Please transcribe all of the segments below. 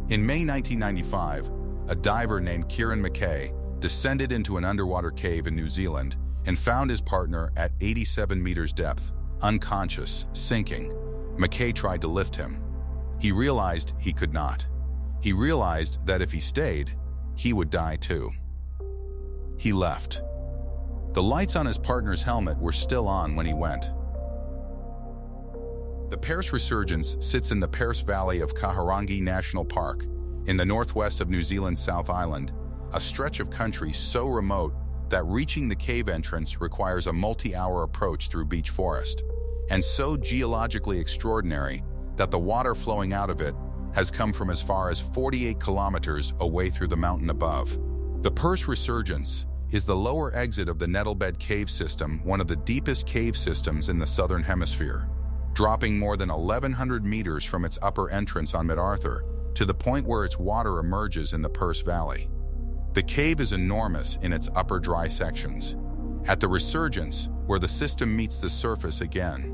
In May 1995, a diver named Kieran McKay descended into an underwater cave in New Zealand and found his partner at 87 meters depth, unconscious, sinking. McKay tried to lift him. He realized he could not. He realized that if he stayed, he would die too. He left. The lights on his partner's helmet were still on when he went. The Pearse Resurgence sits in the Pearse Valley of Kahurangi National Park, in the northwest of New Zealand's South Island, a stretch of country so remote that reaching the cave entrance requires a multi-hour approach through beech forest, and so geologically extraordinary that the water flowing out of it has come from as far as 48 kilometers away through the mountain above. The Pearse Resurgence is the lower exit of the Nettlebed Cave System, one of the deepest cave systems in the southern hemisphere, dropping more than 1,100 meters from its upper entrance on MacArthur to the point where its water emerges in the Pearse Valley. The cave is enormous in its upper dry sections. At the Resurgence, where the system meets the surface again,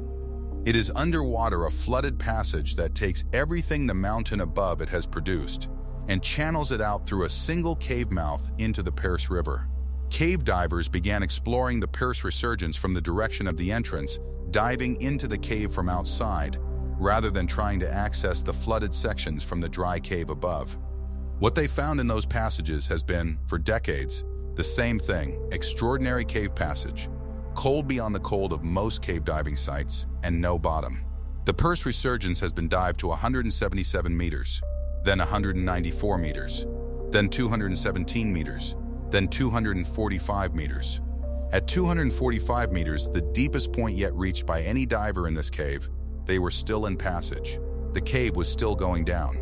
it is underwater, a flooded passage that takes everything the mountain above it has produced and channels it out through a single cave mouth into the Pearse River. Cave divers began exploring the Pearse Resurgence from the direction of the entrance, diving into the cave from outside, rather than trying to access the flooded sections from the dry cave above. What they found in those passages has been, for decades, the same thing: extraordinary cave passage, cold beyond the cold of most cave diving sites, and no bottom. The Pearse Resurgence has been dived to 177 meters, then 194 meters, then 217 meters, then 245 meters. At 245 meters, the deepest point yet reached by any diver in this cave, they were still in passage. The cave was still going down.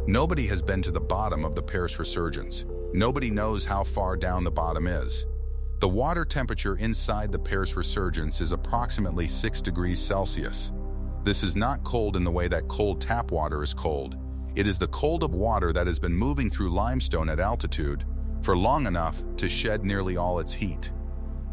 Nobody has been to the bottom of the Pearse Resurgence. Nobody knows how far down the bottom is. The water temperature inside the Pearse Resurgence is approximately 6 degrees Celsius. This is not cold in the way that cold tap water is cold. It is the cold of water that has been moving through limestone at altitude for long enough to shed nearly all its heat.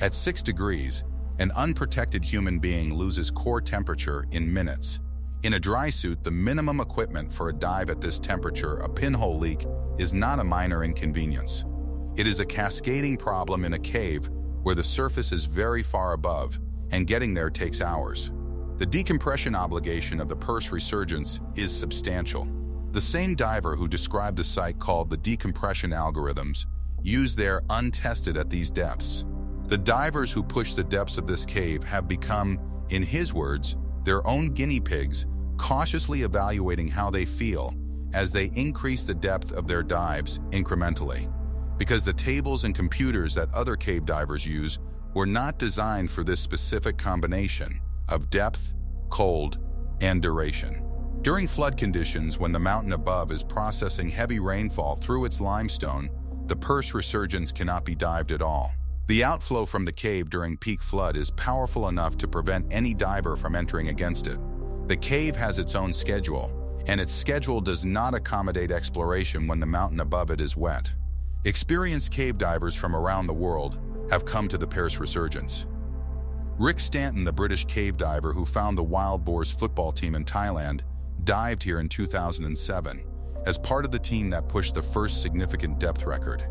At 6 degrees, an unprotected human being loses core temperature in minutes. In a dry suit, the minimum equipment for a dive at this temperature, a pinhole leak, is not a minor inconvenience. It is a cascading problem in a cave where the surface is very far above, and getting there takes hours. The decompression obligation of the Pearse Resurgence is substantial. The same diver who described the site called the decompression algorithms used there untested at these depths. The divers who push the depths of this cave have become, in his words, their own guinea pigs, cautiously evaluating how they feel as they increase the depth of their dives incrementally, because the tables and computers that other cave divers use were not designed for this specific combination of depth, cold, and duration. During flood conditions, when the mountain above is processing heavy rainfall through its limestone, the Pearse Resurgence cannot be dived at all. The outflow from the cave during peak flood is powerful enough to prevent any diver from entering against it. The cave has its own schedule, and its schedule does not accommodate exploration when the mountain above it is wet. Experienced cave divers from around the world have come to the Pearse Resurgence. Rick Stanton, the British cave diver who found the Wild Boars football team in Thailand, dived here in 2007 as part of the team that pushed the first significant depth record.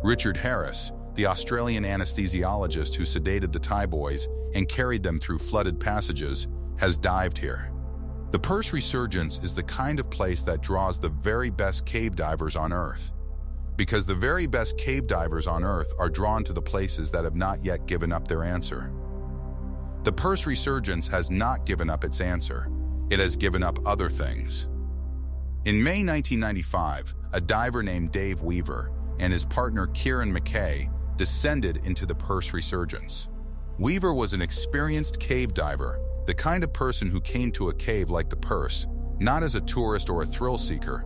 Richard Harris, the Australian anesthesiologist who sedated the Thai boys and carried them through flooded passages, has dived here. The Pearse Resurgence is the kind of place that draws the very best cave divers on Earth, because the very best cave divers on Earth are drawn to the places that have not yet given up their answer. The Pearse Resurgence has not given up its answer. It has given up other things. In May 1995, a diver named Dave Weaver and his partner Kieran McKay descended into the Pearse Resurgence. Weaver was an experienced cave diver, the kind of person who came to a cave like the Pearse, not as a tourist or a thrill seeker,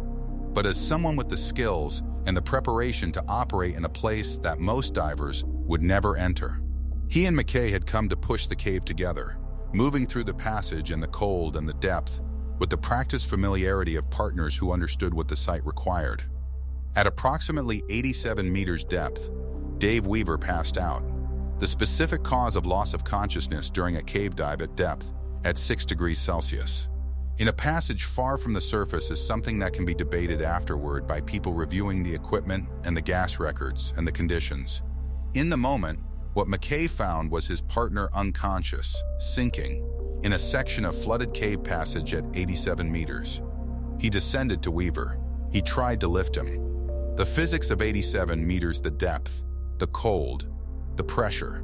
but as someone with the skills and the preparation to operate in a place that most divers would never enter. He and McKay had come to push the cave together, moving through the passage and the cold and the depth, with the practiced familiarity of partners who understood what the site required. At approximately 87 meters depth, Dave Weaver passed out, the specific cause of loss of consciousness during a cave dive at depth at 6 degrees Celsius. In a passage far from the surface is something that can be debated afterward by people reviewing the equipment and the gas records and the conditions. In the moment, what McKay found was his partner unconscious, sinking, in a section of flooded cave passage at 87 meters. He descended to Weaver. He tried to lift him. The physics of 87 meters, the depth, the cold, the pressure,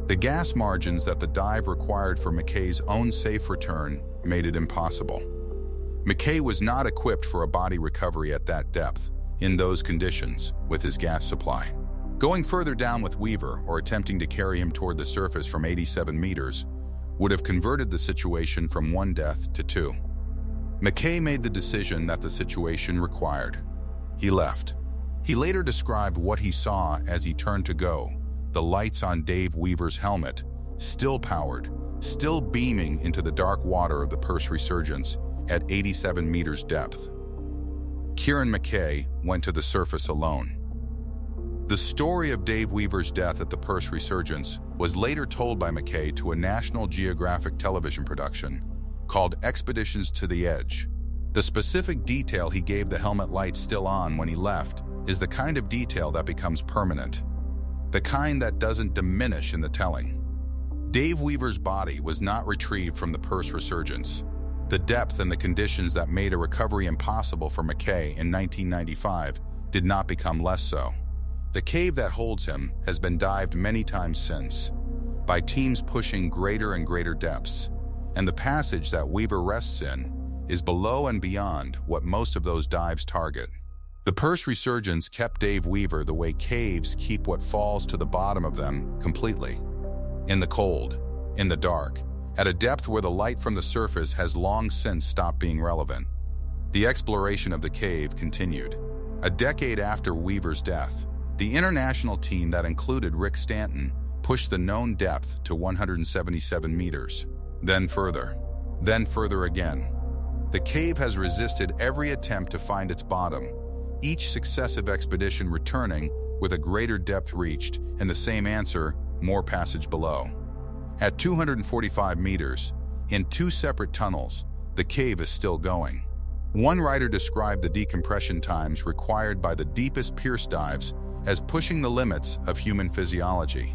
the gas margins that the dive required for McKay's own safe return made it impossible. McKay was not equipped for a body recovery at that depth, in those conditions, with his gas supply. Going further down with Weaver, or attempting to carry him toward the surface from 87 meters, would have converted the situation from 1 death to 2. McKay made the decision that the situation required. He left. He later described what he saw as he turned to go, the lights on Dave Weaver's helmet, still powered, still beaming into the dark water of the Pearse Resurgence at 87 meters depth. Kieran McKay went to the surface alone. The story of Dave Weaver's death at the Pearse Resurgence was later told by McKay to a National Geographic television production called Expeditions to the Edge. The specific detail he gave the helmet lights still on when he left is the kind of detail that becomes permanent, the kind that doesn't diminish in the telling. Dave Weaver's body was not retrieved from the Pearse Resurgence. The depth and the conditions that made a recovery impossible for McKay in 1995 did not become less so. The cave that holds him has been dived many times since, by teams pushing greater and greater depths, and the passage that Weaver rests in is below and beyond what most of those dives target. The Pearse Resurgence kept Dave Weaver the way caves keep what falls to the bottom of them completely. In the cold, in the dark, at a depth where the light from the surface has long since stopped being relevant. The exploration of the cave continued. A decade after Weaver's death, the international team that included Rick Stanton pushed the known depth to 177 meters. Then further again. The cave has resisted every attempt to find its bottom, each successive expedition returning with a greater depth reached and the same answer, more passage below. At 245 meters, in 2 separate tunnels, the cave is still going. One writer described the decompression times required by the deepest Pearse dives as pushing the limits of human physiology.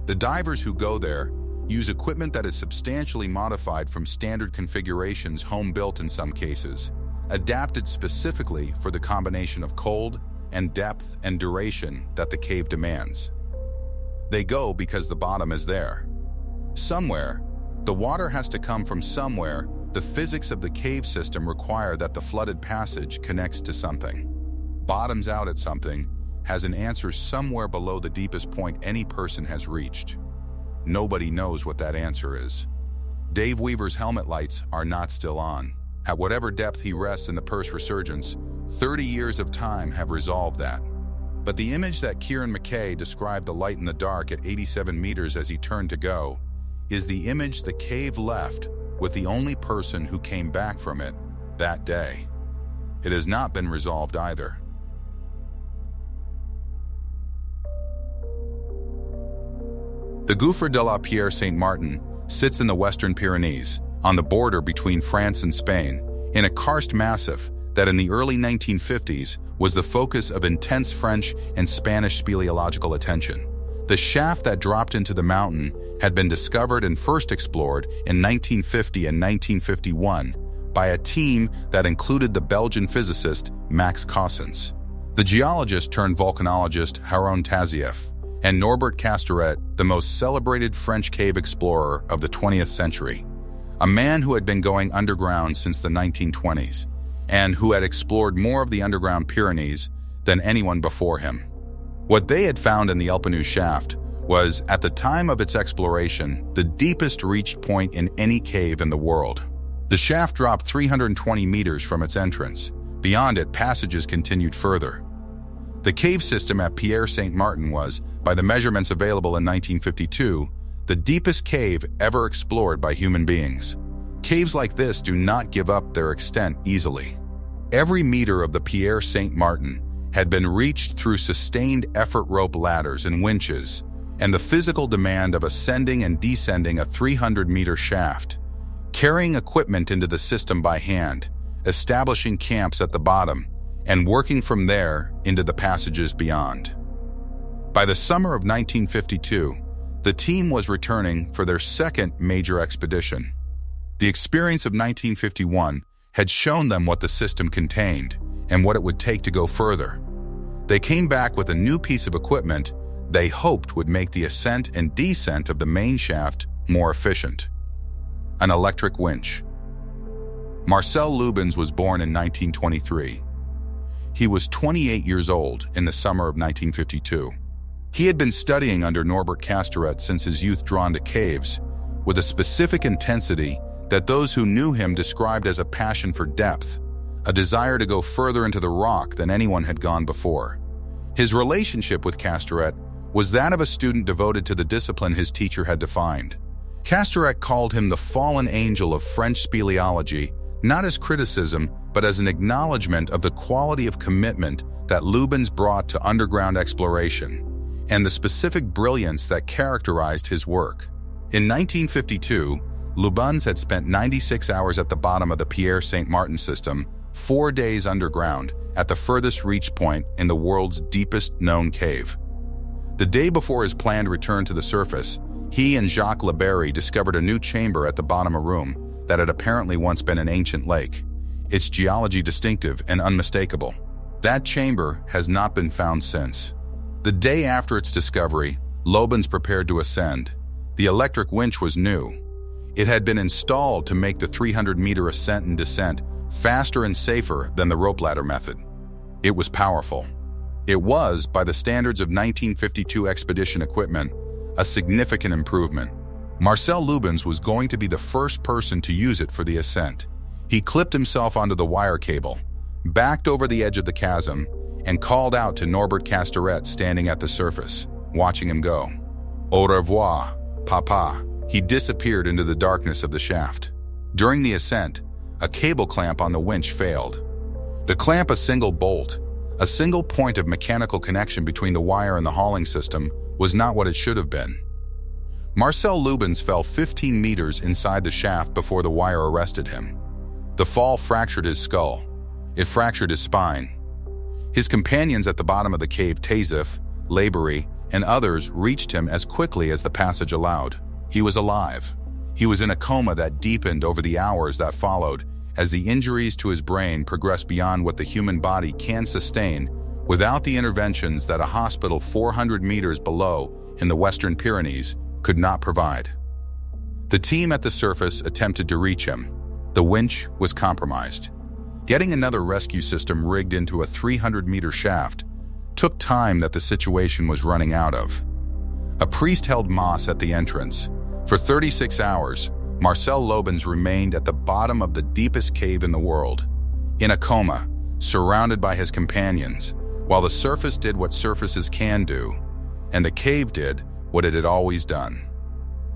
The divers who go there use equipment that is substantially modified from standard configurations, home-built in some cases, adapted specifically for the combination of cold and depth and duration that the cave demands. They go because the bottom is there. Somewhere, the water has to come from somewhere. The physics of the cave system require that the flooded passage connects to something, bottoms out at something, has an answer somewhere below the deepest point any person has reached. Nobody knows what that answer is. Dave Weaver's helmet lights are not still on. At whatever depth he rests in the Pearse Resurgence, 30 years of time have resolved that. But the image that Kieran McKay described the light in the dark at 87 meters as he turned to go is the image the cave left with the only person who came back from it that day. It has not been resolved either. The Gouffre de la Pierre Saint-Martin sits in the western Pyrenees, on the border between France and Spain, in a karst massif that in the early 1950s was the focus of intense French and Spanish speleological attention. The shaft that dropped into the mountain had been discovered and first explored in 1950 and 1951 by a team that included the Belgian physicist Max Cossens, the geologist turned volcanologist Haroun Tazieff, and Norbert Castoret, the most celebrated French cave explorer of the 20th century, a man who had been going underground since the 1920s and who had explored more of the underground Pyrenees than anyone before him. What they had found in the Elpinu shaft was, at the time of its exploration, the deepest reached point in any cave in the world. The shaft dropped 320 meters from its entrance. Beyond it, passages continued further. The cave system at Pierre Saint-Martin was, by the measurements available in 1952, the deepest cave ever explored by human beings. Caves like this do not give up their extent easily. Every meter of the Pierre Saint-Martin had been reached through sustained effort rope ladders and winches, and the physical demand of ascending and descending a 300-meter shaft carrying equipment into the system by hand, establishing camps at the bottom, and working from there into the passages beyond. By the summer of 1952, the team was returning for their second major expedition. The experience of 1951 had shown them what the system contained and what it would take to go further. They came back with a new piece of equipment they hoped would make the ascent and descent of the main shaft more efficient: an electric winch. Marcel Loubens was born in 1923. He was 28 years old in the summer of 1952. He had been studying under Norbert Castoret since his youth, drawn to caves, with a specific intensity that those who knew him described as a passion for depth, a desire to go further into the rock than anyone had gone before. His relationship with Castoret was that of a student devoted to the discipline his teacher had defined. Castoret called him the fallen angel of French speleology, not as criticism, but as an acknowledgement of the quality of commitment that Loubens brought to underground exploration, and the specific brilliance that characterized his work. In 1952, Loubens had spent 96 hours at the bottom of the Pierre Saint-Martin system, 4 days underground, at the furthest reach point in the world's deepest known cave. The day before his planned return to the surface, he and Jacques Labarre discovered a new chamber at the bottom of a room that had apparently once been an ancient lake, its geology distinctive and unmistakable. That chamber has not been found since. The day after its discovery, Loubens prepared to ascend. The electric winch was new. It had been installed to make the 300-meter ascent and descent faster and safer than the rope ladder method. It was powerful. It was, by the standards of 1952 expedition equipment, a significant improvement. Marcel Loubens was going to be the first person to use it for the ascent. He clipped himself onto the wire cable, backed over the edge of the chasm, and called out to Norbert Castoret standing at the surface, watching him go. Au revoir, papa. He disappeared into the darkness of the shaft. During the ascent, a cable clamp on the winch failed. The clamp, a single bolt, a single point of mechanical connection between the wire and the hauling system, was not what it should have been. Marcel Loubens fell 15 meters inside the shaft before the wire arrested him. The fall fractured his skull. It fractured his spine. His companions at the bottom of the cave, Tazif, Labarre, and others, reached him as quickly as the passage allowed. He was alive. He was in a coma that deepened over the hours that followed, as the injuries to his brain progressed beyond what the human body can sustain without the interventions that a hospital 400 meters below in the Western Pyrenees could not provide. The team at the surface attempted to reach him. The winch was compromised. Getting another rescue system rigged into a 300-meter shaft took time that the situation was running out of. A priest held Mass at the entrance. For 36 hours, Marcel Loubens remained at the bottom of the deepest cave in the world, in a coma, surrounded by his companions, while the surface did what surfaces can do, and the cave did what it had always done.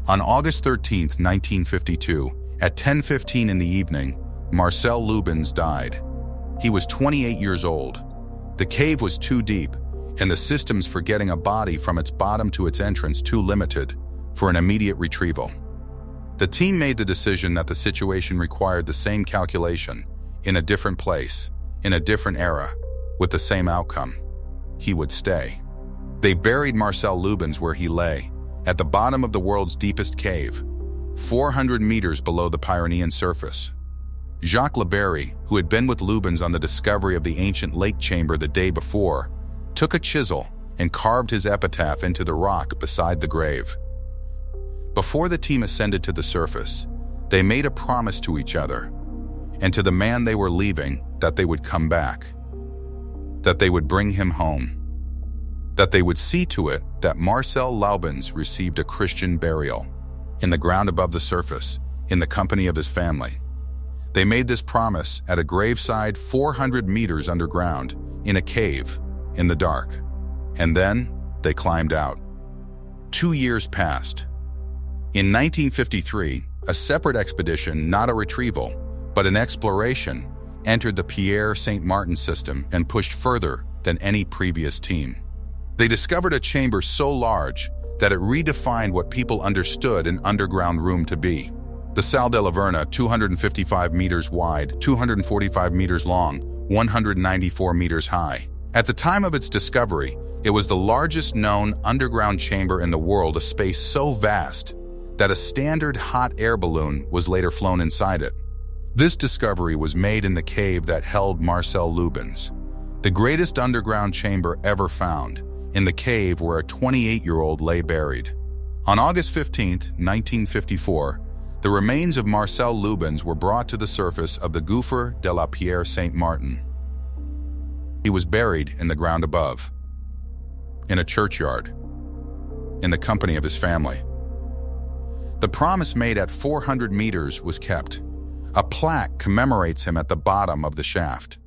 On August 13, 1952, at 10:15 in the evening, Marcel Loubens died. He was 28 years old. The cave was too deep, and the systems for getting a body from its bottom to its entrance too limited for an immediate retrieval. The team made the decision that the situation required the same calculation, in a different place, in a different era, with the same outcome. He would stay. They buried Marcel Loubens where he lay, at the bottom of the world's deepest cave, 400 meters below the Pyrenean surface. Jacques Labarre, who had been with Loubens on the discovery of the ancient lake chamber the day before, took a chisel and carved his epitaph into the rock beside the grave. Before the team ascended to the surface, they made a promise to each other, and to the man they were leaving, that they would come back, that they would bring him home, that they would see to it that Marcel Loubens received a Christian burial, in the ground above the surface, in the company of his family. They made this promise at a graveside 400 meters underground, in a cave, in the dark. And then they climbed out. 2 years passed. In 1953, a separate expedition, not a retrieval, but an exploration, entered the Pierre Saint-Martin system and pushed further than any previous team. They discovered a chamber so large that it redefined what people understood an underground room to be. The Salle de la Verna, 255 meters wide, 245 meters long, 194 meters high. At the time of its discovery, it was the largest known underground chamber in the world, a space so vast that a standard hot air balloon was later flown inside it. This discovery was made in the cave that held Marcel Loubens, the greatest underground chamber ever found, in the cave where a 28-year-old lay buried. On August 15, 1954, the remains of Marcel Loubens were brought to the surface of the Gouffre de la Pierre Saint-Martin. He was buried in the ground above, in a churchyard, in the company of his family. The promise made at 400 meters was kept. A plaque commemorates him at the bottom of the shaft.